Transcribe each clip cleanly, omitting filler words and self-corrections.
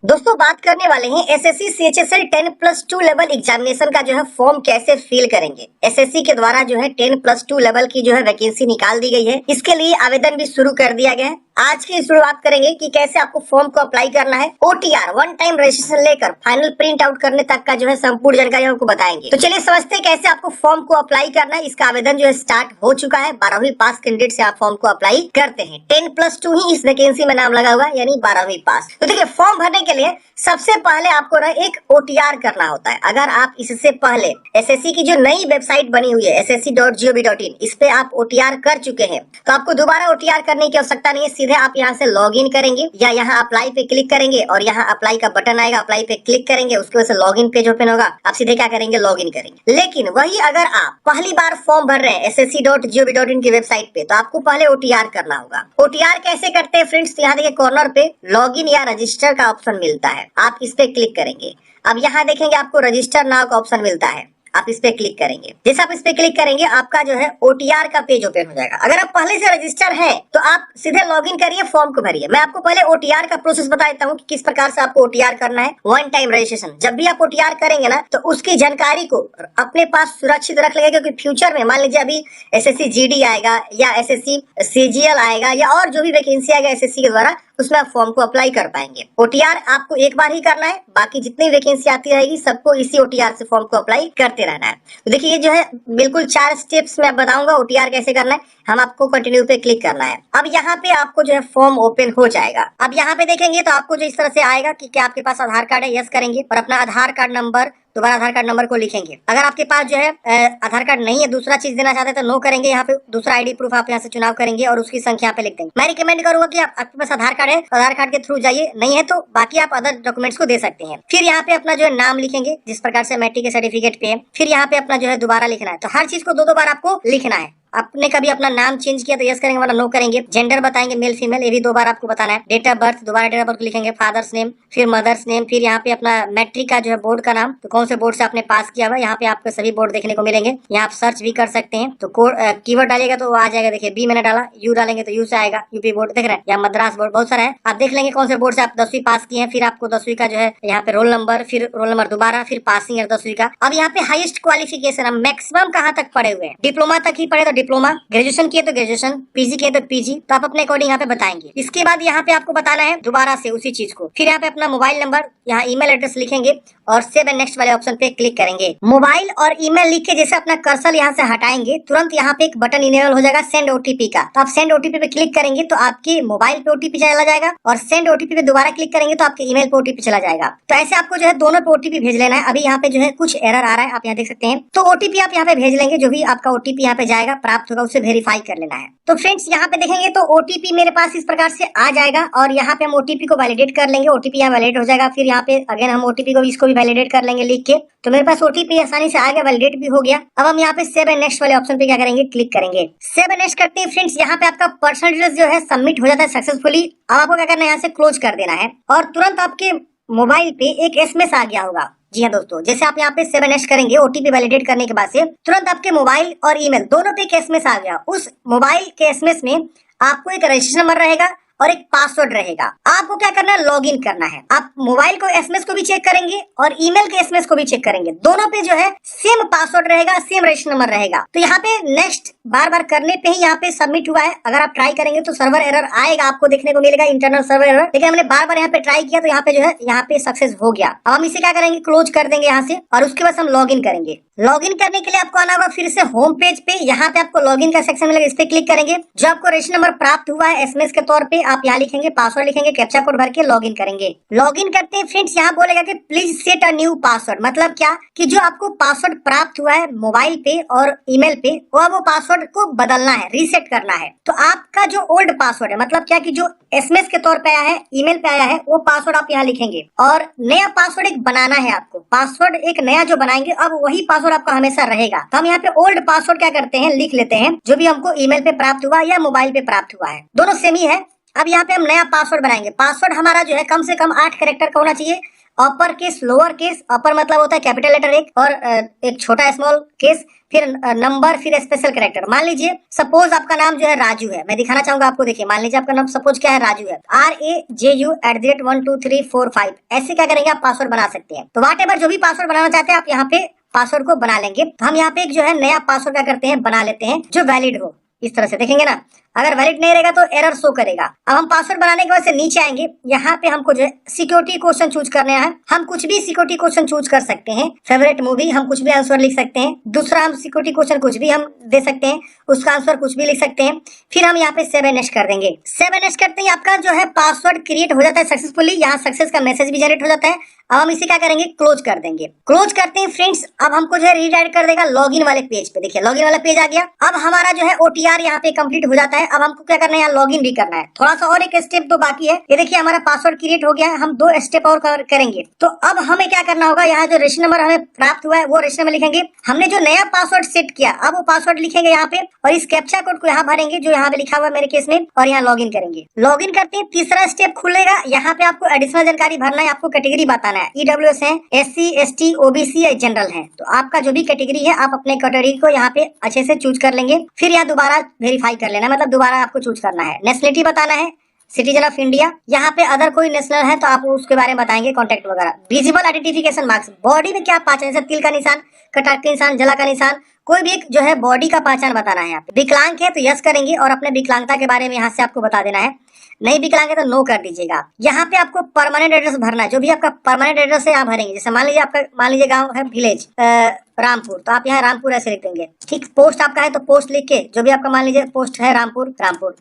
दोस्तों बात करने वाले हैं एसएससी सीएचएसएल 10+2 लेवल एग्जामिनेशन का जो है फॉर्म कैसे फिल करेंगे। एसएससी के द्वारा जो है 10+2 लेवल की जो है वैकेंसी निकाल दी गई है। इसके लिए आवेदन भी शुरू कर दिया गया है। आज की शुरुआत करेंगे कि कैसे आपको फॉर्म को अप्लाई करना है। ओटीआर वन टाइम रजिस्ट्रेशन लेकर फाइनल प्रिंट आउट करने तक का जो है संपूर्ण जानकारी आपको बताएंगे। तो चलिए समझते हैं कैसे आपको फॉर्म को अप्लाई करना है। इसका आवेदन जो है स्टार्ट हो चुका है। 12वीं पास कैंडिडेट से आप फॉर्म को अप्लाई करते हैं। 10+2 ही इस वैकेंसी में नाम लगा हुआ है, यानी 12वीं पास। तो देखिए फॉर्म भरने के लिए सबसे पहले आपको ना एक ओटीआर करना होता है। अगर आप इससे पहले एसएससी की जो नई वेबसाइट बनी हुई है ssc.gov.in, इस पे आप ओटीआर कर चुके हैं तो आपको दोबारा ओटीआर करने की आवश्यकता नहीं है। सीधे आप यहाँ से लॉग इन करेंगे या यहाँ अप्लाई पे क्लिक करेंगे और यहाँ अप्लाई का बटन आएगा, अप्लाई पे क्लिक करेंगे, उसके वजह से लॉग इन पेज ओपन होगा। आप सीधे क्या करेंगे, लॉग इन करेंगे। लेकिन वही अगर आप पहली बार फॉर्म भर रहे हैं ssc.gov.in की वेबसाइट पे तो आपको पहले ओटीआर करना होगा। ओटीआर कैसे करते हैं फ्रेंड्स, यहाँ देखिए कॉर्नर पे लॉग इन या रजिस्टर का ऑप्शन मिलता है, आप इस पे क्लिक करेंगे। अब यहाँ देखेंगे आपको रजिस्टर नाउ का ऑप्शन मिलता है, आप इस पे क्लिक करेंगे। जैसे आप इस पे क्लिक करेंगे आपका जो है ओटीआर का पेज ओपन हो जाएगा। अगर आप पहले से रजिस्टर है तो आप सीधे लॉगिन करिए, फॉर्म को भरिए। मैं आपको पहले ओटीआर का प्रोसेस बता देता हूँ कि किस प्रकार से आपको ओटीआर करना है। वन टाइम रजिस्ट्रेशन, जब भी आप ओटीआर करेंगे ना तो उसकी जानकारी को अपने पास सुरक्षित रख लेंगे, क्योंकि फ्यूचर में मान लीजिए अभी एसएससी जीडी आएगा या एसएससी सीजीएल आएगा या और जो भी वैकेंसी आएगा एसएससी के द्वारा, उसमें आप फॉर्म को अप्लाई कर पाएंगे। ओटीआर आपको एक बार ही करना है, बाकी जितनी वैकेंसी आती रहेगी सबको इसी ओटीआर से फॉर्म को अप्लाई करते रहना है। तो देखिए ये जो है बिल्कुल 4 स्टेप्स में बताऊंगा ओटीआर कैसे करना है। हम आपको कंटिन्यू पे क्लिक करना है। अब यहाँ पे आपको जो है फॉर्म ओपन हो जाएगा। अब यहाँ पे देखेंगे तो आपको जो इस तरह से आएगा कि क्या आपके पास आधार कार्ड है, यस करेंगे और अपना आधार कार्ड नंबर, दोबारा आधार कार्ड नंबर को लिखेंगे। अगर आपके पास जो है आधार कार्ड नहीं है, दूसरा चीज देना चाहते हैं तो नो करेंगे। यहाँ पे दूसरा आईडी प्रूफ आप यहाँ से चुनाव करेंगे और उसकी संख्या पे लिख देंगे। मैं रिकमेंड करूंगा कि आपके पास आधार कार्ड है, आधार कार्ड के थ्रू जाइए, नहीं है तो बाकी आप अदर डॉक्यूमेंट्स को दे सकते हैं। फिर यहाँ पे अपना जो है नाम लिखेंगे जिस प्रकार से मैट्रिक के सर्टिफिकेट पे है। फिर यहाँ पे अपना जो है दोबारा लिखना है, तो हर चीज को 2-2 बार आपको लिखना है। आपने कभी अपना नाम चेंज किया तो यस करेंगे वरना नो करेंगे। जेंडर बताएंगे मेल फीमेल, ये भी 2 बार आपको बताना है। डेट ऑफ बर्थ, दोबारा डेट ऑफ बर्थ लिखेंगे, फादर्स नेम, फिर मदर्स नेम, फिर यहाँ पे अपना मैट्रिक का जो है बोर्ड का नाम, तो कौन से बोर्ड से आपने पास किया हुआ, यहाँ पे आपको सभी बोर्ड देखने को मिलेंगे। यहाँ आप सर्च भी कर सकते हैं, तो कीवर्ड डालेगा तो आ जाएगा। देखिए बी मैंने डाला, यू डालेंगे तो यू से आएगा, यूपी बोर्ड देख रहे हैं, या मद्रास बोर्ड, बहुत सारा है। आप देख लेंगे कौन से बोर्ड से आप 10वीं पास किए हैं। फिर आपको 10वीं का जो है यहाँ पे रोल नंबर, फिर रोल नंबर दोबारा, फिर पासिंग ईयर 10वीं का। अब यहाँ पे हाईएस्ट क्वालिफिकेशन हम मैक्सिमम कहाँ तक पढ़े हुए हैं, डिप्लोमा तक ही पढ़े तो डिप्लोमा, ग्रेजुएशन किए तो ग्रेजुएशन, पीजी किए तो पीजी, तो आप अपने अकॉर्डिंग यहाँ पे बताएंगे। इसके बाद यहाँ पे आपको बताना है दोबारा से उसी चीज को। फिर यहाँ पे अपना मोबाइल नंबर, यहाँ ईमेल एड्रेस लिखेंगे और सेव एंड नेक्स्ट वाले ऑप्शन पे क्लिक करेंगे। मोबाइल और ईमेल लिख के जैसे अपना कर्सर यहाँ से हटाएंगे, तुरंत यहाँ पे एक बटन इनेबल हो जाएगा सेंड ओटीपी का। तो आप सेंड ओटीपी पे क्लिक करेंगे तो आपके मोबाइल पे ओटीपी चला जाएगा और सेंड ओटीपी पे दोबारा क्लिक करेंगे तो आपके ईमेल पे ओटीपी चला जाएगा। तो ऐसे आपको जो है दोनों पे ओटीपी भेज लेना है। अभी यहाँ पे जो है कुछ एरर आ रहा है, आप यहाँ देख सकते हैं। तो ओटीपी आप यहाँ पे भेज लेंगे, जो भी आपका ओटीपी यहाँ पे जाएगा प्राप्त होगा उसे वेरीफाई कर लेना है। तो फ्रेंड्स यहाँ पे देखेंगे तो ओटीपी मेरे पास इस प्रकार से आ जाएगा और यहाँ पे हम ओटीपी को वैलिडेट कर लेंगे। ओटीपी यहाँ वैलिडेट हो जाएगा। फिर यहाँ पे अगेन हम ओटीपी को इसको भी वैलिडेट कर लेंगे लिख के। तो मेरे पास ओटीपी आसानी से आ गया, वैलिडेट भी हो गया। अब हम यहाँ पे सेव एंड नेक्स्ट वाले ऑप्शन पे क्या करेंगे, क्लिक करेंगे। सेव एंड नेक्स्ट करते हैं फ्रेंड्स, यहाँ पे आपका पर्सनल डिटेल्स जो है सबमिट हो जाता है सक्सेसफुली। अब आपको क्या करना है, यहाँ से क्लोज कर देना है और तुरंत आपके मोबाइल पे एक एसएमएस आ गया होगा। जी हाँ दोस्तों, जैसे आप यहाँ पे 7 करेंगे ओटीपी वैलिडेट करने के बाद से तुरंत आपके मोबाइल और ईमेल दोनों पे एक एसएमएस आ गया। उस मोबाइल के एसएमएस में आपको एक रजिस्ट्रेशन नंबर रहेगा और एक पासवर्ड रहेगा। आपको क्या करना है, लॉगिन करना है। आप मोबाइल को एसएमएस को भी चेक करेंगे और ईमेल के एसएमएस को भी चेक करेंगे, दोनों पे जो है सेम पासवर्ड रहेगा, सेम रजिस्ट्रेशन नंबर रहेगा। तो यहाँ पे नेक्स्ट बार बार करने पे ही यहाँ पे सबमिट हुआ है। अगर आप ट्राई करेंगे तो सर्वर एरर आएगा, आपको देखने को मिलेगा इंटरनल सर्वर एरर। लेकिन हमने बार बार यहाँ पे ट्राई किया तो यहाँ पे जो है यहाँ पे सक्सेस हो गया। अब हम इसे क्या करेंगे, क्लोज कर देंगे यहाँ से और उसके बाद हम लॉग इन करेंगे। लॉग इन करने के लिए आपको आना होगा फिर से होम पेज पे। यहाँ पे आपको लॉग इन का सेक्शन मिलेगा, इस पे क्लिक करेंगे। जो आपको रजिस्ट्रेशन नंबर प्राप्त हुआ है एसएमएस के तौर पे आप यहाँ लिखेंगे, पासवर्ड लिखेंगे, कैप्चा कोड भर के लॉग इन करेंगे। लॉग इन करते हैं फ्रेंड्स, यहाँ बोलेगा कि please set a new password. मतलब क्या कि जो आपको पासवर्ड प्राप्त हुआ है मोबाइल पे और ईमेल पे, वो पासवर्ड को बदलना है, रीसेट करना है। तो आपका जो ओल्ड पासवर्ड है, मतलब क्या कि जो एसएमएस के तौर पे आया है, ईमेल पे आया है, वो पासवर्ड आप यहाँ लिखेंगे और नया पासवर्ड एक बनाना है आपको। पासवर्ड एक नया जो बनाएंगे अब वही पासवर्ड आपका हमेशा रहेगा। तो हम यहाँ पे ओल्ड पासवर्ड क्या करते हैं, लिख लेते हैं, जो भी हमको ईमेल पे प्राप्त हुआ या मोबाइल पे प्राप्त हुआ है, दोनों सेम ही है। अब यहाँ पे हम नया पासवर्ड बनाएंगे। पासवर्ड हमारा जो है कम से कम 8 कैरेक्टर का होना चाहिए अपर केस, लोअर केस, अपर मतलब होता है कैपिटल लेटर एक, और एक छोटा स्मॉल केस, फिर नंबर, फिर स्पेशल कैरेक्टर। मान लीजिए सपोज आपका नाम जो है राजू है, मैं दिखाना चाहूंगा आपको। देखिए मान लीजिए आपका नाम सपोज क्या है, राजू है, RAJU@12345, ऐसे क्या करेंगे आप पासवर्ड बना सकते हैं। तो व्हाट एवर जो भी पासवर्ड बनाना चाहते हैं आप यहाँ पे पासवर्ड को बना लेंगे। तो हम यहाँ पे एक जो है नया पासवर्ड क्या करते हैं, बना लेते हैं जो वैलिड हो। इस तरह से देखेंगे ना, अगर वैलिड नहीं रहेगा तो एरर शो करेगा। अब हम पासवर्ड बनाने के बाद से नीचे आएंगे, यहाँ पे हमको जो है सिक्योरिटी क्वेश्चन चूज करना है। हम कुछ भी सिक्योरिटी क्वेश्चन चूज कर सकते हैं। फेवरेट मूवी, हम कुछ भी आंसर लिख सकते हैं। दूसरा हम सिक्योरिटी क्वेश्चन कुछ भी हम दे सकते हैं, उसका आंसर कुछ भी लिख सकते हैं। फिर हम यहाँ पे सेव नेक्स्ट कर देंगे। सेव नेक्स्ट करते ही आपका जो है पासवर्ड क्रिएट हो जाता है सक्सेसफुली। यहाँ सक्सेस का मैसेज भी जनरेट हो जाता है। अब हम इसे क्या करेंगे, क्लोज कर देंगे। क्लोज करते हैं फ्रेंड्स। अब हमको जो है रीडायरेक्ट कर देगा लॉगिन वाले पेज पे। देखिए लॉगिन वाला पेज आ गया। अब हमारा जो है OTR यहाँ पे कंप्लीट हो जाता है। अब हमको क्या करना है, यहाँ लॉगिन भी करना है। थोड़ा सा और एक स्टेप तो बाकी है। ये देखिए हमारा पासवर्ड क्रिएट हो गया है। हम 2 स्टेप और करेंगे। तो अब हमें क्या करना होगा, यहाँ जो रजिस्टर नंबर हमें प्राप्त हुआ है वो रजिस्टर में लिखेंगे। हमने जो नया पासवर्ड सेट किया अब वो पासवर्ड लिखेंगे यहाँ पे, और इस कैप्चा कोड को यहाँ भरेंगे जो यहाँ पे लिखा हुआ है मेरे केस में, और यहाँ लॉगिन करेंगे। लॉगिन करते हैं, तीसरा स्टेप खुलेगा। यहाँ पे आपको एडिशनल जानकारी भरना है, आपको कैटेगरी बताना है, EWS है, SC ST OBC या जनरल है। तो आपका जो भी कैटेगरी है आप अपने कैटेगरी को यहाँ पे अच्छे से चूज कर लेंगे। फिर यहाँ दोबारा वेरीफाई कर लेना, मतलब दोबारा आपको चूज करना है। नेशनलिटी बताना है, सिटीजन ऑफ इंडिया। यहाँ पे अदर कोई नेशनल है तो आप उसके बारे में बताएंगे, कॉन्टेक्ट वगैरह। विजिबल आइडेंटिफिकेशन मार्क्स, बॉडी में क्या पहचान, जैसे तिल का निशान, कटार का निशान, जला का निशान, कोई भी एक जो है बॉडी का पहचान बताना है। यहाँ पे विकलांग है तो यस करेंगे, और अपने विकलांगता के बारे में यहाँ से आपको बता देना है। नहीं विकलांग है तो नो कर दीजिएगा। यहाँ पे आपको परमानेंट एड्रेस भरना है, जो भी आपका परमानेंट एड्रेस है यहाँ भरेंगे। जैसे मान लीजिए गांव है विलेज रामपुर, तो आप यहाँ रामपुर ऐसे लिख देंगे। ठीक, पोस्ट आपका है तो पोस्ट लिख के, जो भी आपका मान लीजिए पोस्ट है रामपुर,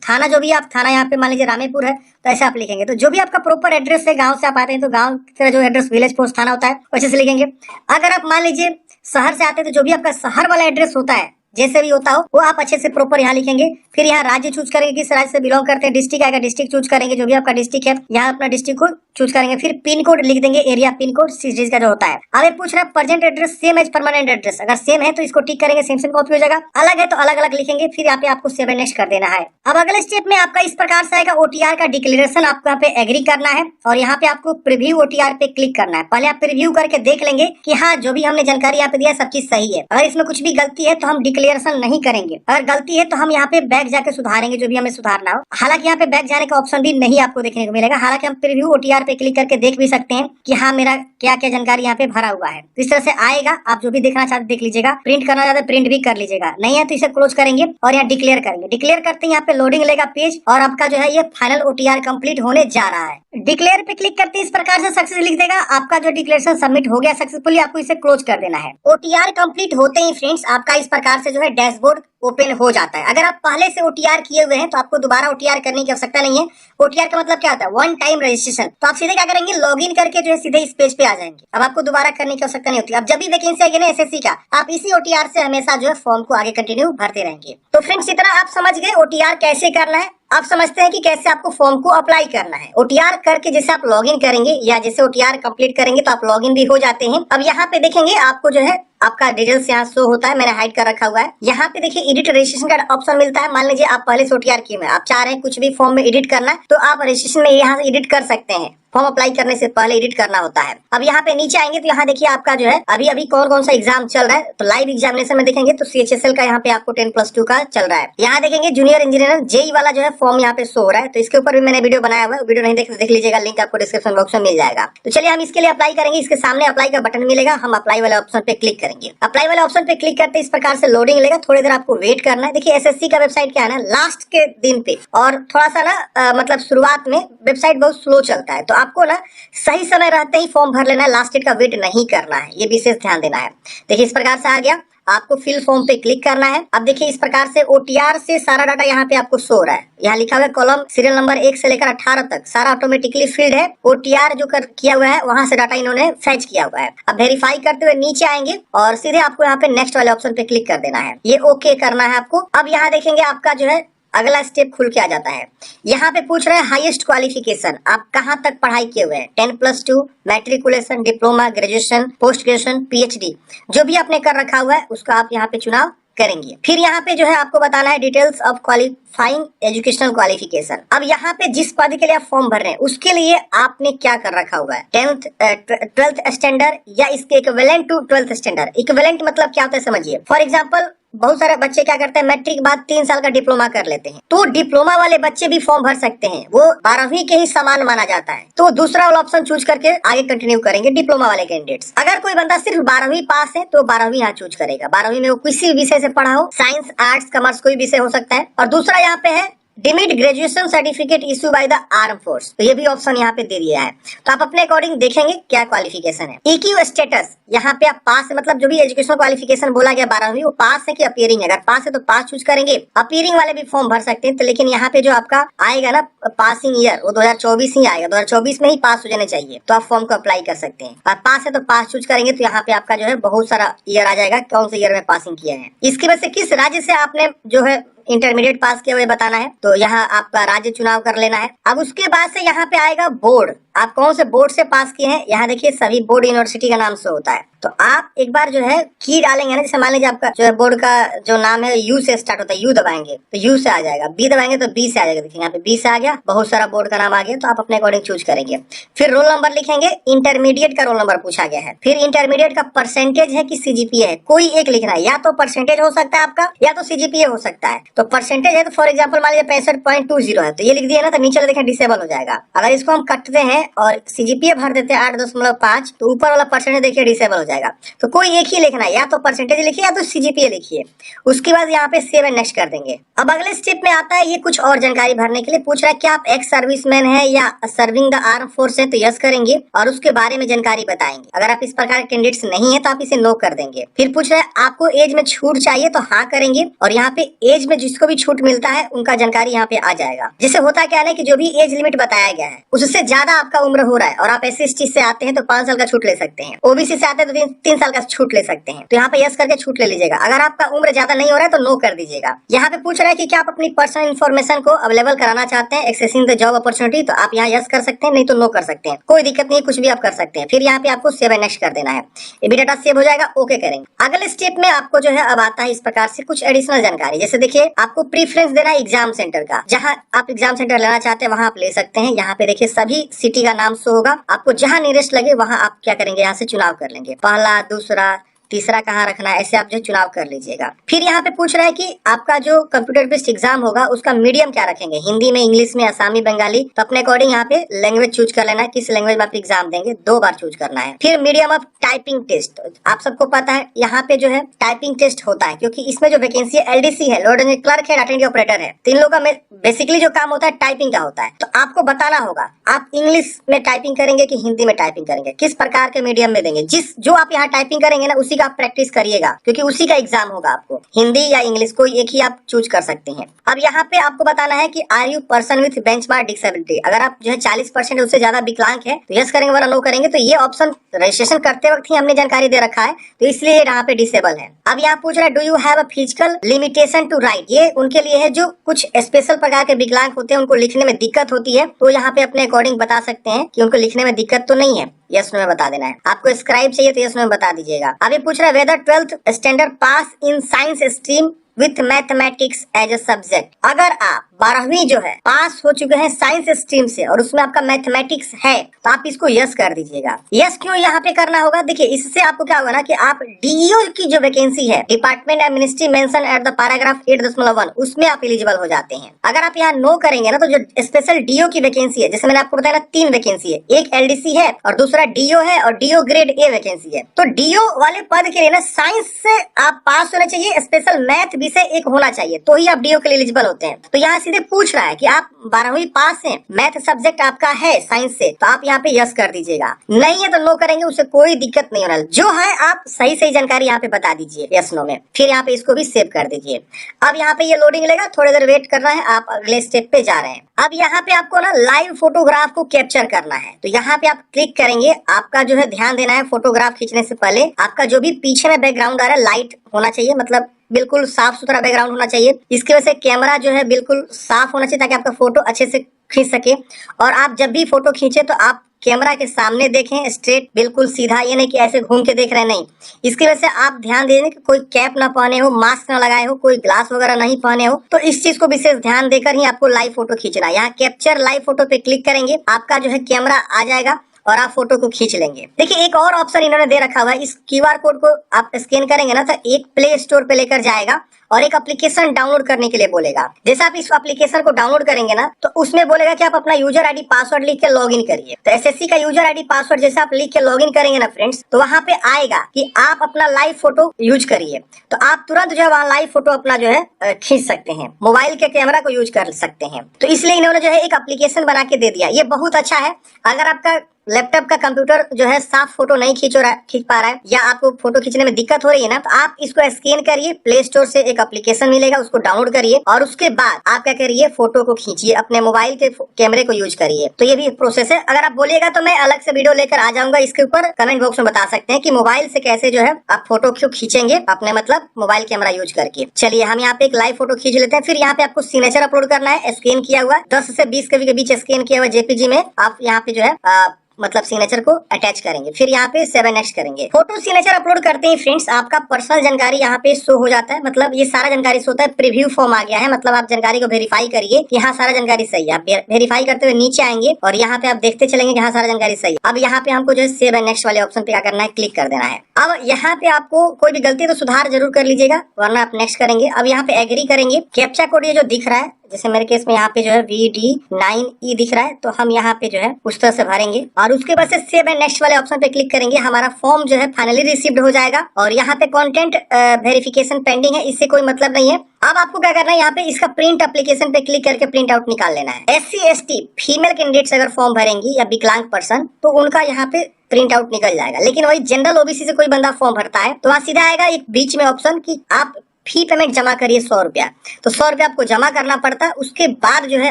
थाना जो भी आप थाना यहाँ पे मान लीजिए रामेपुर है तो ऐसे आप लिखेंगे। तो जो भी आपका प्रॉपर एड्रेस है, गाँव से आप आते हैं तो गाँव का जो एड्रेस विलेज पोस्ट थाना होता है वैसे से लिखेंगे। अगर आप मान लीजिए शहर से आते हैं तो जो भी आपका शहर वाला एड्रेस होता है जैसे भी होता हो वो आप अच्छे से प्रॉपर यहाँ लिखेंगे। फिर यहाँ राज्य चूज करेंगे, किस राज्य से बिलोंग करते हैं। डिस्ट्रिक्ट आएगा, डिस्ट्रिक्ट चूज करेंगे, जो भी आपका डिस्ट्रिक्ट है यहाँ अपना डिस्ट्रिक्ट को चूज करेंगे। फिर पिन कोड लिख देंगे, एरिया पिन कोड सिटीज का जो होता है। अब ये पूछ रहा है present address same as permanent address, अगर सेम है तो इसको टिक करेंगे, सेम कॉपी हो जाएगा। अलग है तो अलग अलग लिखेंगे। फिर यहाँ पे आपको सेव नेक्स्ट कर देना है। अब अगले स्टेप में आपका इस प्रकार से आएगा, OTR का डिक्लेरेशन आपको यहाँ पे एग्री करना है, और यहाँ पे आपको प्रीव्यू OTR पे क्लिक करना है। पहले आप प्रीव्यू करके देख लेंगे कि हाँ जो भी हमने जानकारी यहाँ पे दिया सब चीज सही है। अगर इसमें कुछ भी गलती है तो हम डिक्लेरेशन नहीं करेंगे, अगर गलती है तो हम यहाँ पे बैक जाके सुधारेंगे जो भी हमें सुधारना हो। हालांकि यहाँ पे बैक जाने का ऑप्शन भी नहीं आपको देखने को मिलेगा। हालांकि हम प्रीव्यू OTR पे क्लिक करके देख भी सकते हैं कि हाँ मेरा क्या क्या जानकारी यहाँ पे भरा हुआ है। तो इस तरह से आएगा, आप जो भी देखना चाहते देख लीजिएगा। प्रिंट करना चाहते प्रिंट भी कर लीजिएगा, नहीं है तो इसे क्लोज करेंगे और यहाँ डिक्लेयर करेंगे। डिक्लेयर करते हैं यहाँ पे लोडिंग लेगा पेज, और आपका जो है ये फाइनल OTR कंप्लीट होने जा रहा है। डिक्लेयर पे क्लिक करते हैं, इस प्रकार से सक्सेस लिख देगा। आपका जो डिक्लेरेशन सबमिट हो गया सक्सेसफुली, आपको इसे क्लोज कर देना है। OTR कंप्लीट होते ही फ्रेंड्स आपका इस प्रकार से जो है डैशबोर्ड ओपन हो जाता है। अगर आप पहले से OTR किए हुए हैं तो आपको दोबारा OTR करने की आवश्यकता नहीं है। OTR का मतलब क्या होता है, वन टाइम रजिस्ट्रेशन। तो आप सीधे क्या करेंगे, लॉगिन करके जो है सीधे इस पेज पे आ जाएंगे। अब आपको दोबारा करने की आवश्यकता नहीं होती। अब जब भी वैकेंसी आएगी ना SSC का, आप इसी OTR से हमेशा जो है फॉर्म को आगे कंटिन्यू भरते रहेंगे। तो फ्रेंड्स इतना आप समझ गए OTR कैसे करना है। आप समझते हैं कि कैसे आपको फॉर्म को अप्लाई करना है। OTR करके जैसे आप लॉगिन करेंगे या जैसे OTR कंप्लीट करेंगे तो आप लॉगिन भी हो जाते हैं। अब यहाँ पे देखेंगे आपको जो है आपका डिटेल्स यहाँ शो होता है, मैंने हाइड कर रखा हुआ है। यहाँ पे देखिए एडिट रजिस्ट्रेशन का ऑप्शन मिलता है। मान लीजिए आप पहले से OTR किए हुए हैं, आप चाह रहे हैं कुछ भी फॉर्म में एडिट करना है तो आप रजिस्ट्रेशन में यहाँ से एडिट कर सकते हैं। फॉर्म अप्लाई करने से पहले एडिट करना होता है। अब यहाँ पे नीचे आएंगे तो यहाँ देखिए आपका जो है अभी कौन कौन सा एग्जाम चल रहा है। तो लाइव एग्जामिनेशन में देखेंगे तो CHSL का यहाँ पे आपको 10+2 का चल रहा है। यहाँ देखेंगे जूनियर इंजीनियर JEE वाला जो है फॉर्म यहाँ पे शो हो रहा है। तो इसके ऊपर भी मैंने वीडियो बनाया हुआ है, वीडियो नहीं देख लीजिएगा, लिंक आपको डिस्क्रिप्शन बॉक्स में मिल जाएगा। तो चलिए हम इसके लिए अप्लाई करेंगे। इसके सामने अप्लाई का बटन मिलेगा, हम अप्लाई वाले ऑप्शन पे क्लिक करेंगे। अप्लाई वाले ऑप्शन पे क्लिक करते इस प्रकार से लोडिंग लेगा, थोड़ी देर आपको वेट करना है। देखिए SSC का वेबसाइट क्या है ना, लास्ट के दिन पे और थोड़ा सा ना मतलब शुरुआत में वेबसाइट बहुत स्लो चलता है। तो आपको ना सही समय रहते ही फॉर्म भर लेना है, लास्ट डेट का वेट नहीं करना है, ये विशेष ध्यान देना है। देखिए इस प्रकार से आ गया, आपको फिल फॉर्म पे क्लिक करना है। अब देखिए इस प्रकार से OTR से सारा डाटा यहाँ पे आपको शो हो रहा है। यहाँ लिखा हुआ है कॉलम सीरियल नंबर 1 से लेकर 18 तक सारा ऑटोमेटिकली फिल्ड है। OTR जो किया हुआ है वहां से डाटा इन्होंने फेच किया हुआ है। अब वेरीफाई करते हुए नीचे आएंगे और सीधे आपको यहाँ पे नेक्स्ट वाले ऑप्शन पे क्लिक कर देना है, ये ओके करना है आपको। अब यहाँ देखेंगे आपका जो है अगला स्टेप खुल के आ जाता है। यहाँ पे पूछ रहे हैं हाईएस्ट क्वालिफिकेशन, आप कहाँ तक पढ़ाई किए हुए हैं, 10+2, matriculation, diploma, graduation, post graduation, PhD, जो भी आपने कर रखा हुआ है उसका आप यहाँ पे चुनाव करेंगे। फिर यहाँ पे जो है आपको बताना है details of qualifying educational qualification. अब यहाँ पे जिस पद के लिए आप फॉर्म भर रहे हैं उसके लिए आपने क्या कर रखा हुआ है, 12th स्टैंडर्ड या इसके equivalent to 12th standard. Equivalent मतलब क्या होता है समझिए। फॉर एग्जाम्पल बहुत सारे बच्चे क्या करते हैं, मैट्रिक के बाद 3 साल का डिप्लोमा कर लेते हैं, तो डिप्लोमा वाले बच्चे भी फॉर्म भर सकते हैं, वो 12वीं के ही समान माना जाता है। तो दूसरा वाला ऑप्शन चूज करके आगे कंटिन्यू करेंगे डिप्लोमा वाले कैंडिडेट्स। अगर कोई बंदा सिर्फ 12वीं पास है तो 12वीं यहाँ चूज करेगा। 12वीं में वो किसी विषय से पढ़ा हो, साइंस, आर्ट्स, कॉमर्स, कोई विषय हो सकता है। और दूसरा यहाँ पे है deemed graduation certificate issue by the arm force, तो ये भी ऑप्शन यहाँ पे दे दिया है। तो आप अपने अकॉर्डिंग देखेंगे क्या क्वालिफिकेशन है। EQ स्टेटस, यहाँ पे आप पास है, मतलब जो भी एजुकेशनल क्वालिफिकेशन बोला गया 12वीं, वो पास है कि अपीयरिंग है। अगर पास है तो पास चूज करेंगे। अपीयरिंग वाले भी फॉर्म भर सकते हैं, तो लेकिन यहाँ पे जो आपका आएगा ना पासिंग ईयर, वो 2024 ही आएगा। 2024 में ही पास हो जाने चाहिए, तो आप फॉर्म को अप्लाई कर सकते हैं। और पास है तो पास चूज करेंगे, तो यहाँ पे आपका जो है बहुत सारा ईयर आ जाएगा, कौन से ईयर में पासिंग किया है। इसकी वजह से किस राज्य से आपने जो है इंटरमीडिएट पास किया हुआ बताना है, तो यहाँ आपका राज्य चुनाव कर लेना है। अब उसके बाद से यहाँ पे आएगा बोर्ड, आप कौन से बोर्ड से पास किए हैं। यहाँ देखिए सभी बोर्ड यूनिवर्सिटी का नाम से होता है, तो आप एक बार जो है की डालेंगे ना, जैसे मान लीजिए आपका जो है बोर्ड का जो नाम है यू से स्टार्ट होता है, यू दबाएंगे तो यू से आ जाएगा, बी दबाएंगे तो बी से आ जाएगा। देखिए यहाँ पे बी से आ गया, बहुत सारा बोर्ड का नाम आ गया, तो आप अपने अकॉर्डिंग चूज करेंगे। फिर रोल नंबर लिखेंगे, इंटरमीडिएट का रोल नंबर पूछा गया है। फिर इंटरमीडिएट का परसेंटेज है कि सीजीपीए है, कोई एक लिखना है, या तो परसेंटेज हो सकता है आपका या तो सीजीपीए हो सकता है। तो परसेंटेज है तो फॉर एग्जाम्पल मान लीजिए 65.20 है, तो ये लिख दिया ना, तो नीचे देखें डिसेबल हो जाएगा। अगर इसको हम कटते हैं और सीजीपीए भर देते हैं 8.5, तो ऊपर वाला परसेंटेज देखिए डिसेबल हो जाएगा। तो कोई एक ही लिखना है, या तो परसेंटेज लिखिए या तो सीजीपीए लिखिए। उसके बाद यहाँ पे सेव एंड नेक्स्ट कर देंगे। अब अगले स्टेप में आता है ये कुछ और जानकारी भरने के लिए पूछ रहा है कि आप एक्स सर्विसमैन है या सर्विंग द आर्म फोर्स है, तो यस करेंगे और उसके बारे में जानकारी बताएंगे। अगर आप इस प्रकार के कैंडिडेट्स नहीं है तो आप इसे नो कर देंगे। फिर पूछ रहा है आपको एज में छूट चाहिए, तो हाँ करेंगे, और यहाँ पे एज में जिसको भी छूट मिलता है उनका जानकारी यहाँ पे आ जाएगा। जिससे होता क्या है कि जो भी एज लिमिट बताया गया है उससे ज्यादा आपका उम्र हो रहा है, और आप SC/ST से आते हैं तो 5 साल का छूट ले सकते हैं, OBC से आते हैं तो 3 साल का छूट ले सकते हैं। तो यहाँ पे यस करके छूट ले लीजिएगा। अगर आपका उम्र ज्यादा नहीं हो रहा है तो नो कर दीजिएगा। यहाँ पे पूछ रहा है कि क्या आप अपनी पर्सनल इन्फॉर्मेशन को अवेलेबल कराना चाहते हैं, एक्सेसिंग द जॉब अपॉर्चुनिटी, तो आप यहाँ यस कर सकते हैं, नहीं तो नो कर सकते हैं, कोई दिक्कत नहीं, कुछ भी आप कर सकते हैं। फिर यहाँ पे आपको सेव एंड नेक्स्ट कर देना है, ये भी डाटा सेव हो जाएगा, ओके करेंगे। अगले स्टेप में आपको जो है अब आता है इस प्रकार से कुछ एडिशनल जानकारी, जैसे देखिए आपको प्रीफरेंस देना है एग्जाम सेंटर का, जहाँ आप एग्जाम सेंटर लेना चाहते हैं वहाँ आप ले सकते हैं। यहाँ पे देखिए सभी सिटी का नाम शो होगा, आपको जहाँ नियरेस्ट लगे वहाँ आप क्या करेंगे, यहाँ से चुनाव कर लेंगे, पहला, दूसरा, तीसरा कहाँ रखना है, ऐसे आप जो चुनाव कर लीजिएगा। फिर यहाँ पे पूछ रहा है कि आपका जो कंप्यूटर बेस्ड एग्जाम होगा उसका मीडियम क्या रखेंगे, हिंदी में, इंग्लिश में, आसामी, बंगाली, तो अपने अकॉर्डिंग यहाँ पे लैंग्वेज चूज कर लेना है, किस लैंग्वेज में आप एग्जाम देंगे, 2 बार चूज करना है। फिर मीडियम ऑफ टाइपिंग टेस्ट, आप सबको पता है यहाँ पे जो है टाइपिंग टेस्ट होता है, क्योंकि इसमें जो वैकेंसी है LDC है, लोड एंड क्लर्क है, डाटा एंट्री ऑपरेटर है, तो इन लोगों का बेसिकली जो काम होता है टाइपिंग का होता है। तो आपको बताना होगा आप इंग्लिश में टाइपिंग करेंगे कि हिंदी में टाइपिंग करेंगे, किस प्रकार के मीडियम में देंगे, जो आप यहाँ टाइपिंग करेंगे ना उसी का आप प्रैक्टिस करिए, क्योंकि उसी का एग्जाम होगा। आपको हिंदी या इंग्लिश कोई एक ही आप चूज कर सकते हैं। अब यहाँ पे आपको बताना है कि are you person with benchmark disability, अगर आप जो है 40% उससे ज्यादा विकलांग है तो यस करेंगे वरना नो करेंगे। तो ये ऑप्शन रजिस्ट्रेशन करते वक्त ही हमने जानकारी दे रखा है, तो इसलिए यहाँ पे डिसेबल है। अब यहाँ पूछ रहा है do you have a physical limitation to write, ये उनके लिए है जो कुछ स्पेशल प्रकार के विकलांग होते हैं, उनको लिखने में दिक्कत होती है, तो यहाँ पे अपने अकॉर्डिंग बता सकते हैं कि उनको लिखने में दिक्कत तो नहीं है, यस नो में बता देना है। आपको स्क्राइब चाहिए तो यस नो में बता दीजिएगा। अभी पूछ रहा है whether 12th standard pass in science stream with mathematics as a subject, अगर आप 12वीं जो है पास हो चुके हैं साइंस स्ट्रीम से और उसमें आपका मैथमेटिक्स है तो आप इसको यस कर दीजिएगा। यस क्यों यहाँ पे करना होगा, देखिए इससे आपको क्या होगा ना कि आप DEO की जो वैकेंसी है, department and ministry mention at the paragraph 8.1, उसमें आप एलिजिबल हो जाते हैं। अगर आप यहाँ नो करेंगे ना तो जो स्पेशल DEO की वैकेंसी है, जैसे मैंने आपको बताया ना 3 वैकेंसी है, एक LDC है और दूसरा DEO है और DEO ग्रेड A वैकेंसी है। तो DEO वाले पद के लिए ना साइंस से आप पास होना चाहिए, स्पेशल मैथ विषय एक होना चाहिए, तो ही आप DEO के लिए एलिजिबल होते हैं। तो यहाँ सीधे पूछ रहा है कि आप 12वीं पास हैं, मैथ सब्जेक्ट आपका है साइंस से, तो आप यहाँ पे यस कर दीजिएगा, नहीं है तो नो करेंगे, उससे कोई दिक्कत नहीं होना। जो है आप सही सही जानकारी यहाँ पे बता दीजिए यस नो में, फिर यहाँ पे इसको भी सेव कर दीजिए। अब यहाँ पे ये लोडिंग लेगा, थोड़ी देर वेट करना है, आप अगले स्टेप पे जा रहे हैं। अब यहाँ पे आपको ना लाइव फोटोग्राफ को कैप्चर करना है, तो यहाँ पे आप क्लिक करेंगे। आपका जो है ध्यान देना है फोटोग्राफ खींचने से पहले आपका जो भी पीछे में बैकग्राउंड आ रहा है लाइट होना चाहिए, मतलब बिल्कुल साफ सुथरा बैकग्राउंड होना चाहिए। इसकी वजह से कैमरा जो है बिल्कुल साफ होना चाहिए ताकि आपका फोटो अच्छे से खींच सके। और आप जब भी फोटो खींचे तो आप कैमरा के सामने देखें, स्ट्रेट, बिल्कुल सीधा, ये नहीं कि ऐसे घूम के देख रहे हैं, नहीं। इसकी वजह से आप ध्यान दे दें कि कोई कैप ना पहने हो, मास्क ना लगाए हो, कोई ग्लास वगैरह नहीं पहने हो। तो इस चीज को विशेष ध्यान देकर ही आपको लाइव फोटो खींचना है। यहाँ कैप्चर लाइव फोटो पे क्लिक करेंगे, आपका जो है कैमरा आ जाएगा और आप फोटो को खींच लेंगे। देखिए एक और ऑप्शन इन्होंने दे रखा हुआ है, इस क्यूआर कोड को आप स्कैन करेंगे ना तो एक प्ले स्टोर पे लेकर जाएगा और एक एप्लीकेशन डाउनलोड करने के लिए बोलेगा। जैसे आप इस एप्लीकेशन को डाउनलोड करेंगे ना तो उसमें बोलेगा कि आप अपना यूजर आईडी पासवर्ड लिख के लॉगिन करिए। तो एसएससी का यूजर आईडी पासवर्ड जैसे आप लिख के लॉगिन करेंगे ना फ्रेंड्स, तो वहां पे आएगा कि आप अपना लाइव फोटो यूज करिए। तो आप तुरंत जो है वहाँ लाइव फोटो अपना जो है खींच सकते हैं, मोबाइल के कैमरा को यूज कर सकते हैं। तो इसलिए इन्होंने जो है एक एप्लीकेशन बना के दे दिया, ये बहुत अच्छा है। अगर आपका लैपटॉप का कंप्यूटर जो है साफ फोटो नहीं खींच पा रहा है या आपको फोटो खींचने में दिक्कत हो रही है ना, तो आप इसको स्कैन करिए, प्ले स्टोर से एक एप्लीकेशन मिलेगा, उसको डाउनलोड करिए और उसके बाद आप क्या करिए, फोटो को खींचिए, अपने मोबाइल के कैमरे को यूज करिए। तो ये भी एक प्रोसेस है। अगर आप बोलिएगा तो मैं अलग से वीडियो लेकर आ जाऊंगा, इसके ऊपर कमेंट बॉक्स में बता सकते हैं कि मोबाइल से कैसे जो है आप फोटो क्यों खींचेंगे अपने मतलब मोबाइल कैमरा यूज करके। चलिए हम यहाँ पे एक लाइव फोटो खींच लेते हैं। फिर यहाँ पे आपको सिग्नेचर अपलोड करना है, स्कैन किया हुआ 10 से 20 कभी के बीच स्कैन किया हुआ जेपीजी में आप यहाँ पे जो है मतलब सिग्नेचर को अटैच करेंगे। फिर यहाँ पे 7 नेक्स्ट करेंगे। फोटो सिग्नेचर अपलोड करते ही फ्रेंड्स आपका पर्सनल जानकारी यहाँ पे शो हो जाता है, मतलब ये सारा जानकारी शो होता है। प्रीव्यू फॉर्म आ गया है, मतलब आप जानकारी को वेरीफाई करिए कि हाँ सारा जानकारी सही है। आप वेरीफाई करते हुए नीचे आएंगे और यहाँ पे आप देखते चलेंगे कि हाँ सारा जानकारी सही है। अब यहाँ पे हमको जो है 7 नेक्स्ट वाले ऑप्शन पे क्या करना है, क्लिक कर देना है। अब यहाँ पे आपको कोई भी गलती तो सुधार जरूर कर लीजिएगा, वरना आप नेक्स्ट करेंगे। अब यहाँ पे एग्री करेंगे। कैप्चा कोड ये जो दिख रहा है, जैसे मेरे केस में यहाँ पे जो है VD9E दिख रहा है, तो हम यहाँ पे जो है उस तरह से भरेंगे और उसके बाद से सेव एंड नेक्स्ट वाले ऑप्शन पे क्लिक करेंगे। हमारा फॉर्म जो है फाइनली रिसीव्ड हो जाएगा और यहाँ पे कंटेंट वेरिफिकेशन पेंडिंग है, इससे कोई मतलब नहीं है। अब आपको क्या करना है, यहाँ पे इसका प्रिंट एप्लीकेशन पे क्लिक करके प्रिंट आउट निकाल लेना है। SC/ST फीमेल कैंडिडेट्स अगर फॉर्म भरेंगी या विकलांग पर्सन, तो उनका यहाँ पे प्रिंट आउट निकल जाएगा। लेकिन वही जनरल OBC से कोई बंदा फॉर्म भरता है तो वहाँ सीधा आएगा एक बीच में ऑप्शन कि आप फी पेमेंट जमा करिए 100 रुपया। तो 100 रुपया आपको जमा करना पड़ता है, उसके बाद जो है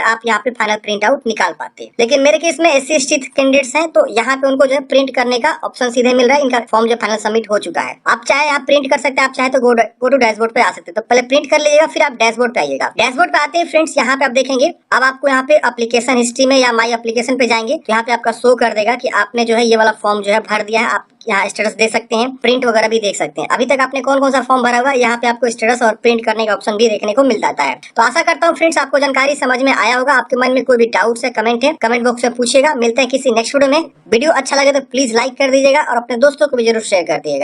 आप यहाँ पे फाइनल प्रिंट आउट निकाल पाते हैं। लेकिन मेरे केस में SC/ST कैंडिडेट्स हैं तो यहाँ पे उनको जो है प्रिंट करने का ऑप्शन सीधे मिल रहा है। इनका फॉर्म जो फाइनल सबमिट हो चुका है। आप चाहे आप प्रिंट कर सकते हैं, आप चाहे तो गो टू डैशबोर्ड पे आ सकते हैं। तो पहले प्रिंट कर लीजिएगा, फिर आप डैशबोर्ड पे आइएगा। डैशबोर्ड पे आते हैं फ्रेंड्स, यहाँ पे आप देखेंगे अब आपको यहाँ पे एप्लीकेशन हिस्ट्री में या माई एप्लीकेशन पे जाएंगे तो यहाँ पे आपका शो कर देगा कि आपने जो है ये वाला फॉर्म जो है भर दिया है। आप यहाँ स्टेटस दे सकते हैं, प्रिंट वगैरह भी देख सकते हैं। अभी तक आपने कौन कौन सा फॉर्म भरा हुआ है, यहाँ पे आपको स्टेटस और प्रिंट करने का ऑप्शन भी देखने को मिल जाता है। तो आशा करता हूँ फ्रेंड्स आपको जानकारी समझ में आया होगा। आपके मन में कोई भी डाउट्स है, कमेंट बॉक्स में पूछिएगा। मिलते हैं किसी नेक्स्ट वीडियो में। वीडियो अच्छा लगे तो प्लीज लाइक कर दीजिएगा और अपने दोस्तों को भी जरूर शेयर कर दीजिएगा।